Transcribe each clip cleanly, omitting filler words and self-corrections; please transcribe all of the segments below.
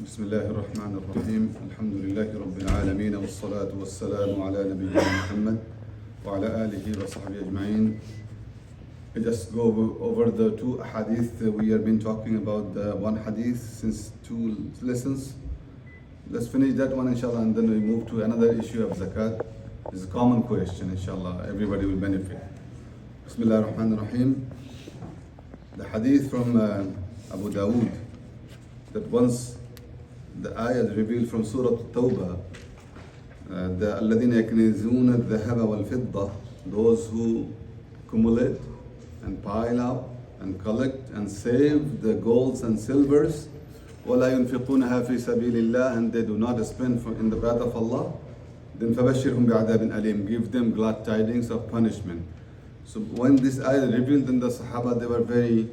بسم الله الرحمن الرحيم الحمد لله رب العالمين والصلاة والسلام على نبينا محمد وعلى آله وصحبه أجمعين. I just go over the two hadith. We have been talking about the one hadith since two lessons. Let's finish that one inshallah, and then we move to another issue of zakat. It's a common question inshallah, everybody will benefit. Bismillah ar-Rahman ar-Rahim. The hadith from Abu Dawood, that once the ayah revealed from Surah Tawbah, the الَّذِينَ يَكْنِزُونَ الذَّهَبَ وَالْفِضَّةَ, those who accumulate and pile up and collect and save the golds and silvers, وَلَا يُنْفِقُونَهَا فِي سَبِيلِ اللَّهِ, and they do not spend in the path of Allah, then فَبَشِّرْهُمْ بِعَذَابٍ أَلِيمٍ, give them glad tidings of punishment. So when this ayah revealed, in the Sahaba, they were very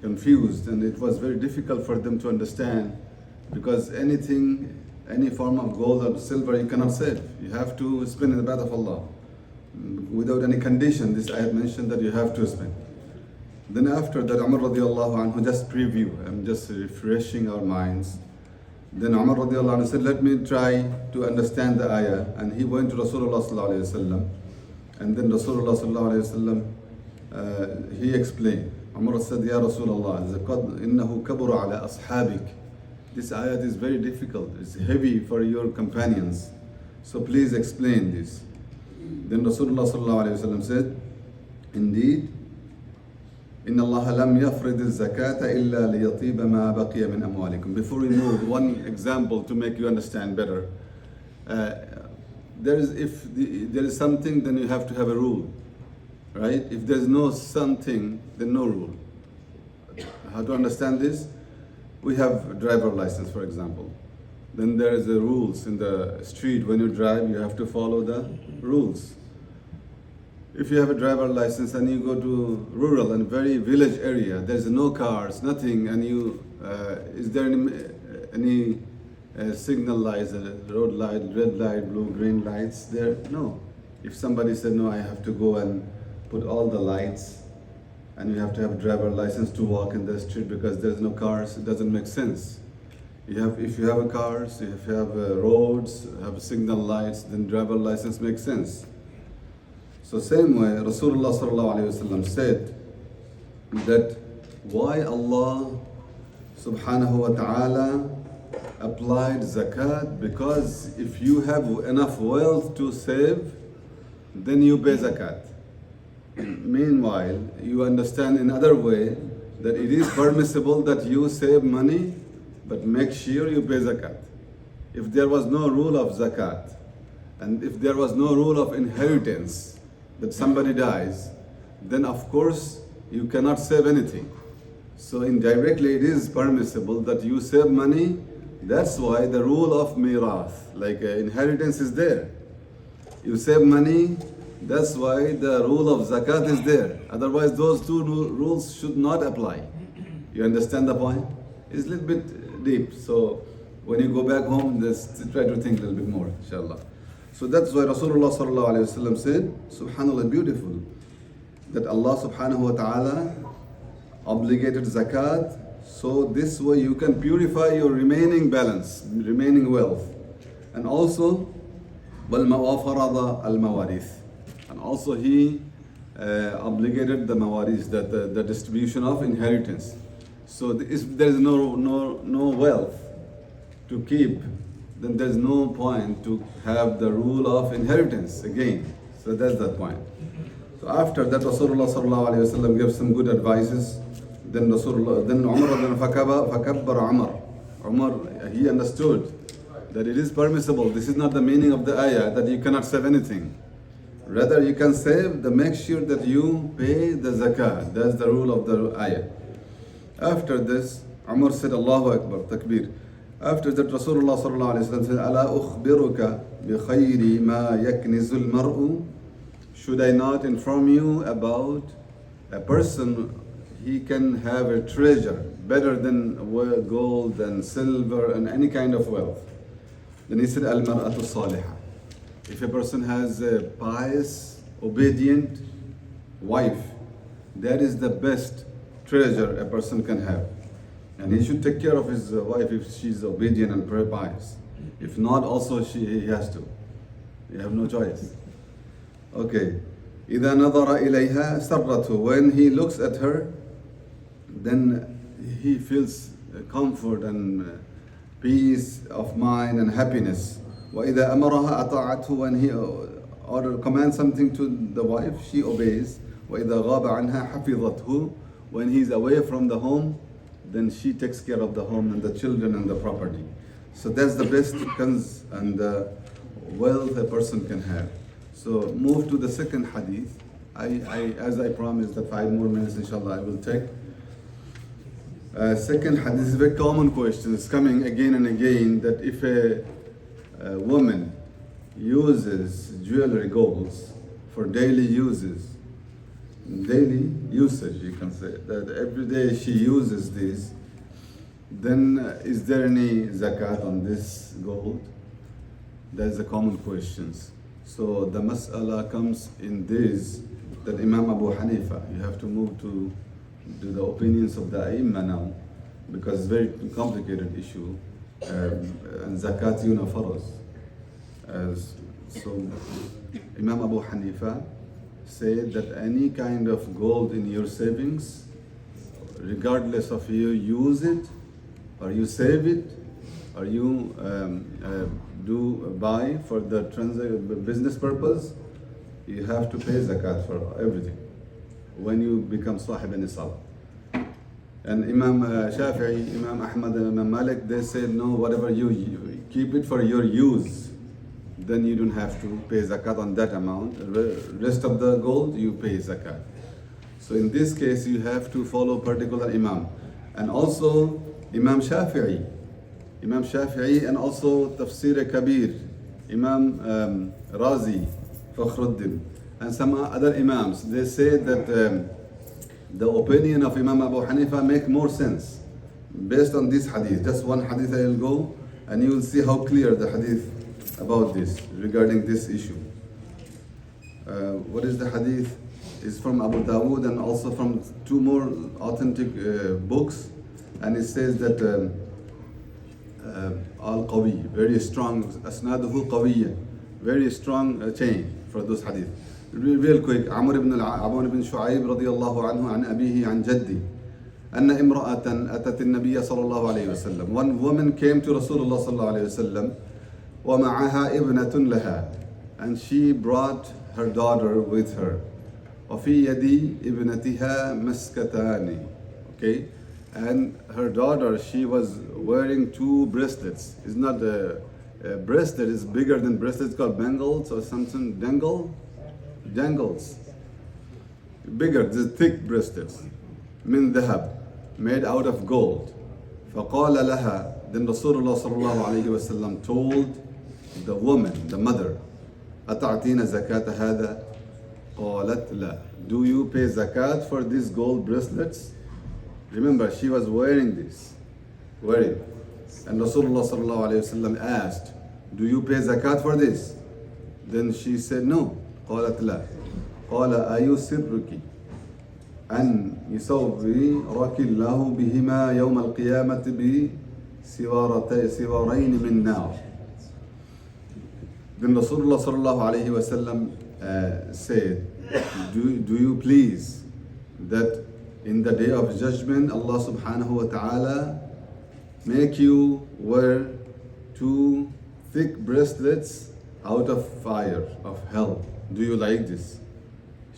confused, and it was very difficult for them to understand, because any form of gold or silver you cannot save. You have to spend in the path of Allah without any condition. This ayat mentioned that you have to spend. Then after that, Umar radiallahu anhu, just preview, I'm just refreshing our minds. Then Umar radiallahu anhu said, let me try to understand the ayah, and he went to Rasulullah sallallahu alayhi wasallam, and then Rasulullah sallallahu alayhi wasallam, he explained. Umar said, Ya Rasulullah, إِنَّهُ كَبُرَ عَلَى أَصْحَابِكَ, this ayat is very difficult, it's heavy for your companions, so please explain this. Then Rasulullah sallallahu alayhi wasallam said, indeed, إِنَّ اللَّهَ لَمْ يَفْرِضِ الزَّكَاةَ إِلَّا لِيَطِيبَ مَا بَقِيَ مِنْ أَمْوَالِكُم. Before we move, one example to make you understand better. If there is something, then you have to have a rule, right? If there is no something, then no rule. How to understand this? We have driver license, for example. Then there is the rules in the street. When you drive, you have to follow the rules. If you have a driver license and you go to rural and very village area, there's no cars, nothing, and is there any signal lights, road light, red light, blue, green lights there? No. If somebody said, no, I have to go and put all the lights, and you have to have a driver license to walk in the street because there's no cars, it doesn't make sense. If you have a cars, if you have roads, have signal lights, then driver license makes sense. So same way, Rasulullah sallallahu alayhi wasallam said that why Allah subhanahu wa ta'ala applied zakat, because if you have enough wealth to save, then you pay zakat. Meanwhile, you understand in other way that it is permissible that you save money, but make sure you pay zakat. If there was no rule of zakat, and if there was no rule of inheritance, that somebody dies, then of course you cannot save anything. So indirectly it is permissible that you save money. That's why the rule of mirath, like inheritance, is there. You save money, that's why the rule of zakat is there. Otherwise those two rules should not apply. You understand the point? It's a little bit deep, so when you go back home, just try to think a little bit more, inshallah. So that's why Rasulullah sallallahu alayhi wasallam said, subhanallah, beautiful, that Allah subhanahu wa ta'ala obligated zakat, so this way you can purify your remaining balance, remaining wealth. And also, وَالْمَوَافَرَضَ الْمَوَارِث, and also He obligated the mawaris, that the distribution of inheritance. So if there is no wealth to keep, then there's no point to have the rule of inheritance again. So that's the point. So after that, Rasulullah sallallahu alayhi wasallam gave some good advices. Then Umar فَكَبَّرَ Umar, he understood that it is permissible. This is not the meaning of the ayah, that you cannot save anything. Rather, you can save, make sure that you pay the zakat. That's the rule of the ayah. After this, Umar said, Allahu Akbar, takbir. After that, Rasulullah sallallahu alayhi wa sallam said, أَلَا أُخْبِرُكَ بِخَيْرِ مَا يَكْنِزُ الْمَرْءُ, should I not inform you about a person, he can have a treasure better than gold and silver and any kind of wealth. Then he said, الْمَرْأَةُ الصَّالِحَةُ, if a person has a pious, obedient wife, that is the best treasure a person can have. And he should take care of his wife if she's obedient and pious. If not, also he has to. You have no choice. Okay. إذا نظر إليها سرته. When he looks at her, then he feels comfort and peace of mind and happiness. وإذا أمرها أطاعته. When he commands something to the wife, she obeys. وإذا غاب عنها حفظته. When he's away from the home, then she takes care of the home and the children and the property. So that's the best cons and wealth a person can have. So move to the second hadith. As I promised, the 5 more minutes inshallah I will take. Second hadith is a very common question. It's coming again and again that if a woman uses jewelry golds for daily usage, you can say, that every day she uses this, then is there any zakat on this gold? That's a common question. So the mas'ala comes in this, that Imam Abu Hanifa, you have to move to the opinions of the Aimma now, because it's a very complicated issue, and zakat faraz. So Imam Abu Hanifa said that any kind of gold in your savings, regardless of you use it, or you save it, or you do buy for the business purpose, you have to pay zakat for everything when you become sahib nisab. And Imam Shafi'i, Imam Ahmad and Imam Malik, they said no, whatever you keep it for your use, then you don't have to pay zakat on that amount. The rest of the gold you pay zakat. So in this case you have to follow particular Imam. And also Imam Shafi'i and also Tafsir Kabir, Imam Razi, Fakhruddin, and some other Imams, they say that the opinion of Imam Abu Hanifa make more sense based on this hadith. Just one hadith I will go and you will see how clear the hadith about this, regarding this issue. What is the hadith? It's from Abu Dawood and also from 2 more authentic books, and it says that al-qawi, very strong, asnaduhu qawiyya, very strong chain for those hadith. Real quick, Amr ibn Shu'ayb radiyallahu anhu an abihi an jaddi أن امرأة أتت النبي صلى الله عليه وسلم. One woman came to Rasulullah صلى الله عليه وسلم ومعها ابنة لها, and she brought her daughter with her. وفي يد ابنتها مسكتان. Okay, and her daughter, she was wearing 2 bracelets. It's not a bracelet, is bigger than bracelets, called bangles or something. Dangles, bigger, the thick bracelets. من ذهب, made out of gold. فقال لها, then Rasulullah صلى الله عليه وسلم told the woman, the mother, أتعطينا زكاة هذا؟ قالت لا. Do you pay zakat for these gold bracelets? Remember, she was wearing this. And Rasulullah صلى الله عليه وسلم asked, do you pay zakat for this? Then she said no. قالت لا. قال أيسرك أن يصورك الله بهما يوم القيامة بسوارين من نار. Then Rasulullah sallallahu alayhi wasallam said, do you please that in the day of judgment Allah subhanahu wa ta'ala make you wear 2 thick bracelets out of fire, of hell? Do you like this?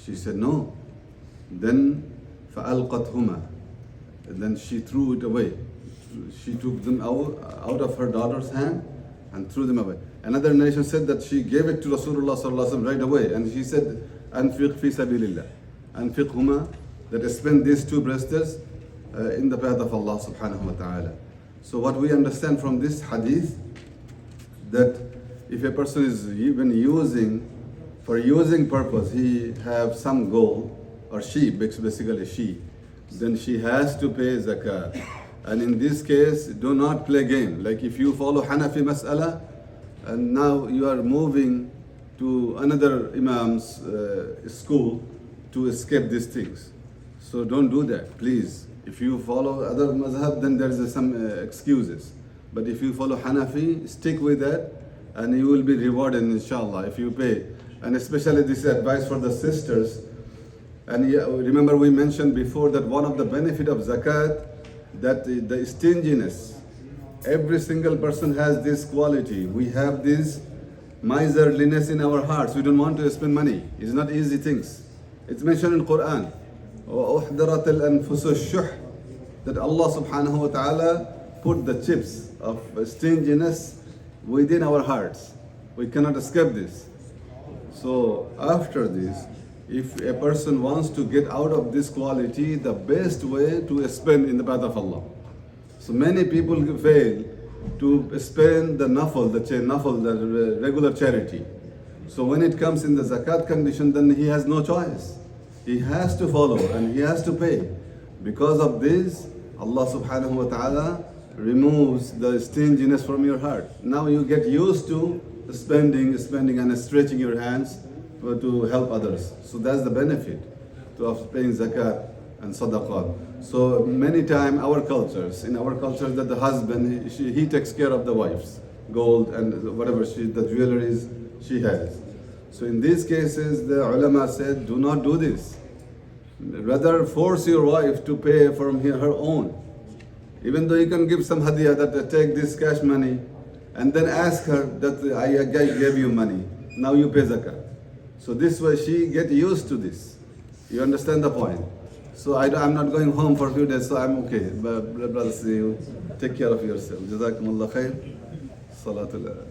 She said no. Then فَأَلْقَتْهُمَا, then she threw it away. She took them out of her daughter's hand and threw them away. Another narration said that she gave it to Rasulullah sallallahu alaihi wasallam right away, and she said, أَنْفِقْ فِي سَبِيلِ اللَّهِ, أَنْفِقْهُمَا, that spend these 2 bracelets in the path of Allah subhanahu wa ta'ala. So what we understand from this hadith, that if a person is even using, for using purpose, he have some gold, or she, basically she, then she has to pay zakat. And in this case, do not play game. Like if you follow Hanafi mas'ala, and now you are moving to another Imam's school to escape these things. So don't do that, please. If you follow other mazhab, then there is some excuses. But if you follow Hanafi, stick with that and you will be rewarded inshallah if you pay. And especially this advice for the sisters. And remember we mentioned before that one of the benefit of zakat, that the stinginess. Every single person has this quality. We have this miserliness in our hearts. We don't want to spend money. It's not easy things. It's mentioned in Quran. وَأُحْضِرَتِ الْأَنفُسُ الشُّحْ, that Allah subhanahu wa ta'ala put the chips of stinginess within our hearts. We cannot escape this. So after this, if a person wants to get out of this quality, the best way to spend in the path of Allah. So many people fail to spend the nafal, the regular charity. So when it comes in the zakat condition, then he has no choice. He has to follow and he has to pay. Because of this, Allah subhanahu wa ta'ala removes the stinginess from your heart. Now you get used to spending and stretching your hands to help others. So that's the benefit of paying zakat and sadaqah. So many times in our cultures that the husband, he takes care of the wife's gold and whatever the jewelries she has. So in these cases, the ulama said, do not do this. Rather force your wife to pay from her own. Even though you can give some hadiyah, that take this cash money and then ask her that I gave you money, now you pay zakat. So this way she get used to this. You understand the point? So I'm not going home for a few days, so I'm okay. Brothers, you take care of yourself. Jazakumullah khair. Salatul